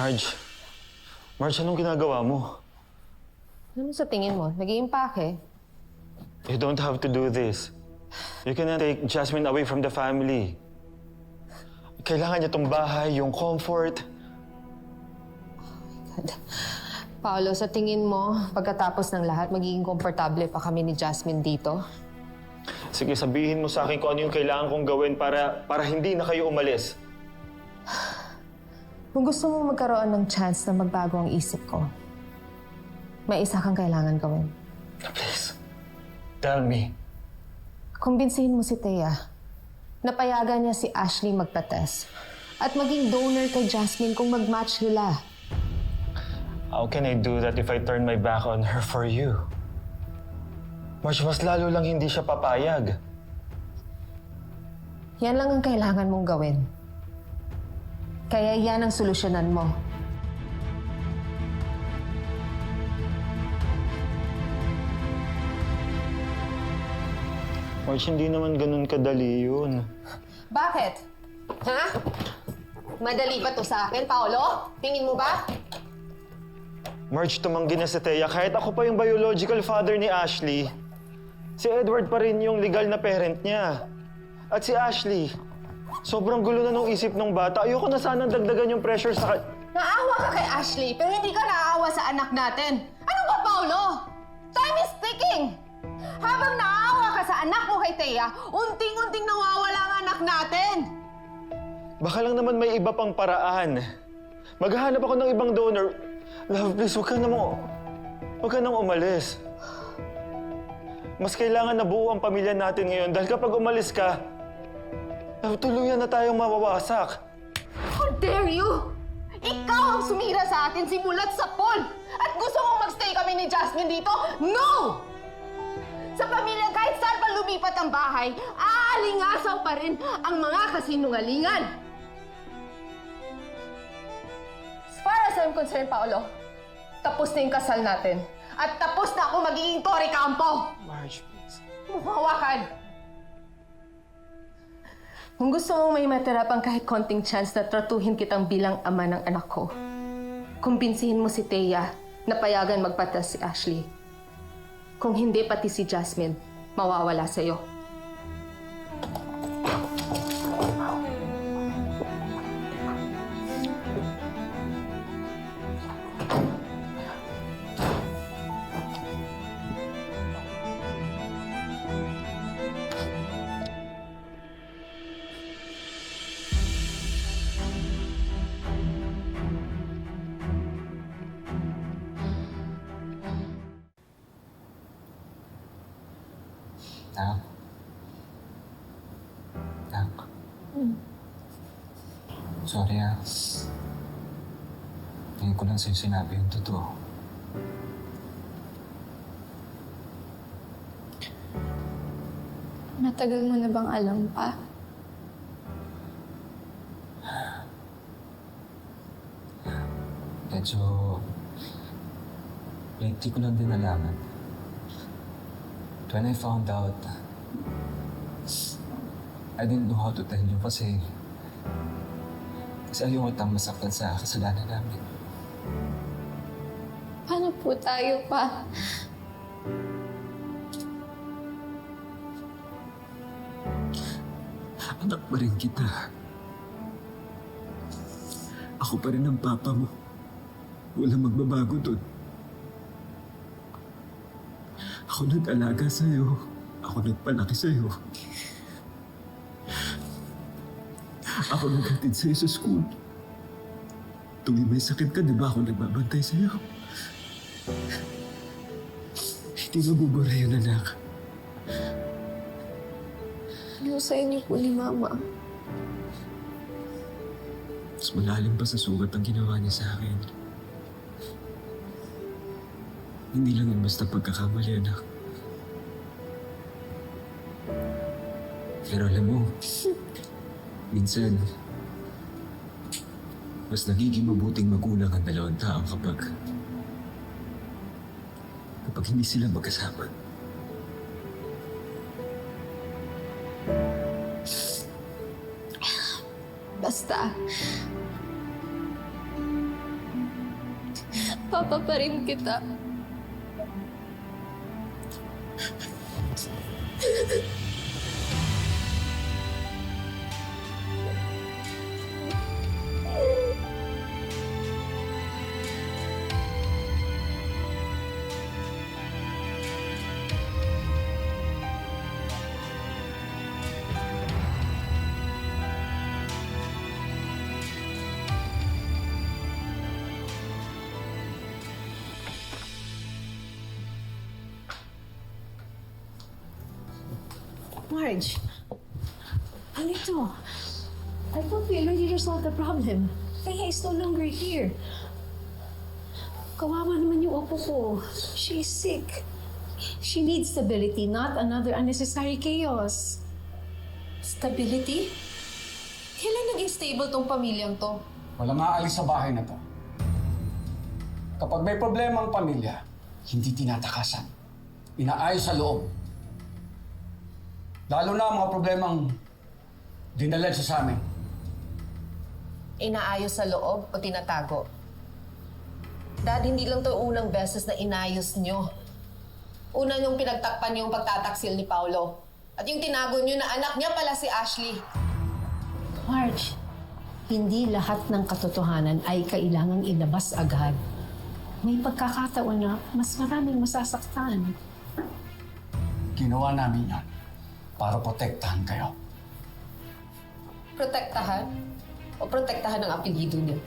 Marge. Marge, anong ginagawa mo? Ano sa tingin mo? Nag-iimpake? You don't have to do this. You cannot take Jasmine away from the family. Kailangan niya tong bahay, yung comfort. Paolo, sa tingin mo, pagkatapos ng lahat, magiging komportable pa kami ni Jasmine dito? Sige, sabihin mo sa akin kung ano yung kailangan kong gawin para hindi na kayo umalis. Kung gusto mo magkaroon ng chance na magbago ang isip ko, may isa kang kailangan gawin. Please, tell me. Kumbinsihin mo si Thea. Napayagan niya si Ashley magpa-test at maging donor kay Jasmine kung mag-match sila. How can I do that if I turn my back on her for you? Marge, mas lalo lang hindi siya papayag. Yan lang ang kailangan mong gawin. Kaya yan ang solusyonan mo. Marge, hindi naman ganun kadali yun. Bakit? Ha? Madali ba to sa akin, Paolo? Tingin mo ba? Marge, tumanggi na si Thea kahit ako pa yung biological father ni Ashley. Si Edward pa rin yung legal na parent niya. At si Ashley, sobrang gulo na nung isip ng bata. Ayoko na sanang dagdagan yung pressure sa Naawa ka kay Ashley, pero hindi ka naawa sa anak natin. Ano ba, Paolo? Time is ticking! Habang naawa ka sa anak mo kay Thea, unting-unting nawawala ang anak natin. Baka lang naman may iba pang paraan. Maghahanap ako ng ibang donor. Love, please, huwag ka nang umalis. Mas kailangan na buo ang pamilya natin ngayon dahil kapag umalis ka, love, tuluyan na tayong mawawasak. How dare you! Ikaw ang sumira sa atin simulat sa Paul! At gusto mong magstay kami ni Jasmine dito? No! Sa pamilya, kahit saan pa lumipat ang bahay, aalingasaw pa rin ang mga kasinungalingan. As far as I'm concerned, Paolo, tapos na yung kasal natin. At tapos na ako magiging Tori Campo. Marge, please. Hawakan! Kung gusto mong may matira pang kahit konting chance na tratuhin kitang bilang ama ng anak ko, kumbinsihin mo si Thea na payagan magpatas si Ashley. Kung hindi, pati si Jasmine, mawawala sa'yo. Nak? Nak? Sorry Ngayon ko lang sa'yo sinabi yung totoo. Matagal mo na bang alam pa? Medyo... lately ko lang din nalaman. When I found out, I didn't know how to tell you kasi ayaw kitang masaktan sa kasalanan namin. Paano po tayo pa? Anak pa rin kita. Ako pa rin ang papa mo. Walang magbabago doon. Ako nag-alaga sa'yo. Ako nagpalaki sa'yo. Ako naghatid sa'yo sa school. Tuwing may sakit ka, di ba ako nagbabantay sa'yo? Hindi mabubura yun, anak. Ano sa inyo po ni Mama? Mas malalim pa sa sugat ang ginawa niya sa akin. Hindi lang yun basta pagkakamali, anak. Pero alam mo, minsan, mas nagiging mabuting magulang ang dalawang tao kapag hindi sila magkasama. Basta, Papa pa rin kita. Marge, ano ito? I thought we already resolved the problem. Kaya is no longer here. Kawawa naman yung opo ko. She is sick. She needs stability, not another unnecessary chaos. Stability? Kailan naging stable tong pamilyang to? Walang aalis sa bahay na to. Kapag may problema ang pamilya, hindi tinatakasan. Inaayos sa loob. Lalo na ang mga problemang dinalad sa amin. Inaayos sa loob o tinatago? Dad, hindi lang to unang beses na inayos nyo. Una niyong pinagtakpan yung pagtataksil ni Paolo. At yung tinago niyo na anak niya pala si Ashley. Marge, hindi lahat ng katotohanan ay kailangang ilabas agad. May pagkakataon na mas maraming masasaktan. Ginawa namin yan para protektahan kayo. Protektahan? O protektahan ang apelyido niyo?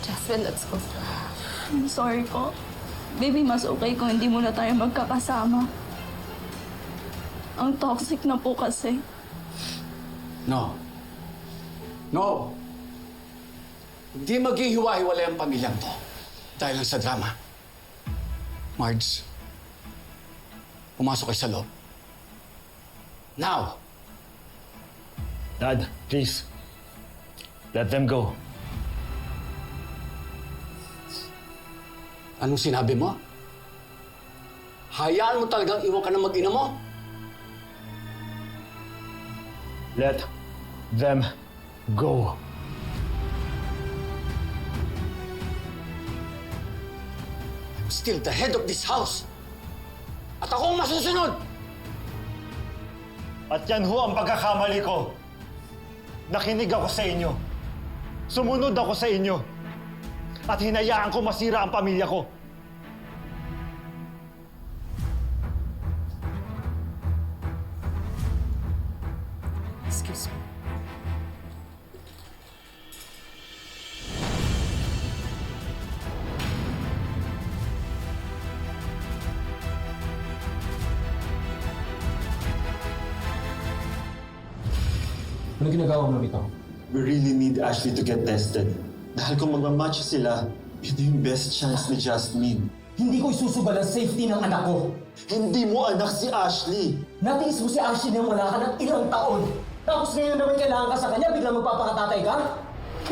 Jasmine, let's go. I'm sorry po. Baby, mas okay kung hindi muna tayo magkakasama. Ang toxic na po kasi. No. No. Hindi maghihiwa-hiwalay ang pamilyang to dahil lang sa drama. Marge, pumasok kayo sa loob. Now! Dad, please. Let them go. Anong sinabi mo? Hayaan mo talagang iwan ka ng mag-ina mo? Let them go. I'm still the head of this house. At ako ang masusunod! At yan ho ang pagkakamali ko. Nakinig ako sa inyo. Sumunod ako sa inyo. At hinayaan ko masira ang pamilya ko. Excuse me. Ano ginagawa mo rito? We really need Ashley to get tested. Dahil kung magmamatch sila, ito yung best chance ni Jasmine. Hindi ko isusugal ang safety ng anak ko. Hindi mo anak si Ashley. Natiis mo si Ashley nang wala ka ng ilang taon. Tapos ngayon naman kailangan ka sa kanya, biglang magpapakatatay ka?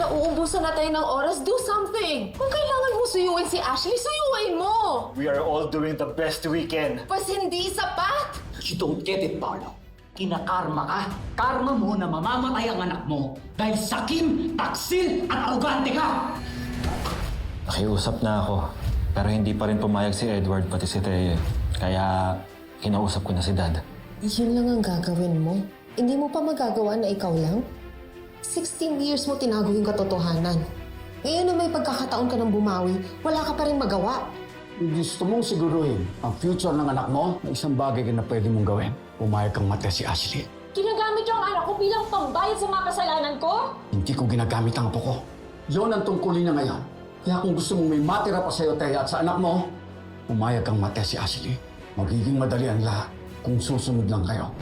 Nauubusan na tayo ng oras, do something! Kung kailangan mo suyuin si Ashley, suyuin mo! We are all doing the best we can. Pas hindi sapat! You don't get it, Paolo. Kinakarma ka. Karma mo na mamamatay ang anak mo dahil sakim, taksil, at arugante ka! Nakiusap na ako, pero hindi pa rin pumayag si Edward pati si Thea. Kaya kinausap ko na si Dad. Yun lang ang gagawin mo? Hindi mo pa magagawa na ikaw lang? 16 years mo tinago yung katotohanan. Ngayon na may pagkakataon ka ng bumawi, wala ka pa rin magawa. Gusto mong siguruhin ang future ng anak mo na isang bagay na pwede mong gawin. Pumayag kang mate si Ashley. Ginagamit yung anak ko bilang pambayad sa mga kasalanan ko? Hindi ko ginagamit ang apo ko. Yun ang tungkulin niya ngayon. Kaya kung gusto mong may matira pa sa'yo, Thea, at sa anak mo, pumayag kang mate si Ashley. Magiging madali ang lahat kung susunod lang kayo.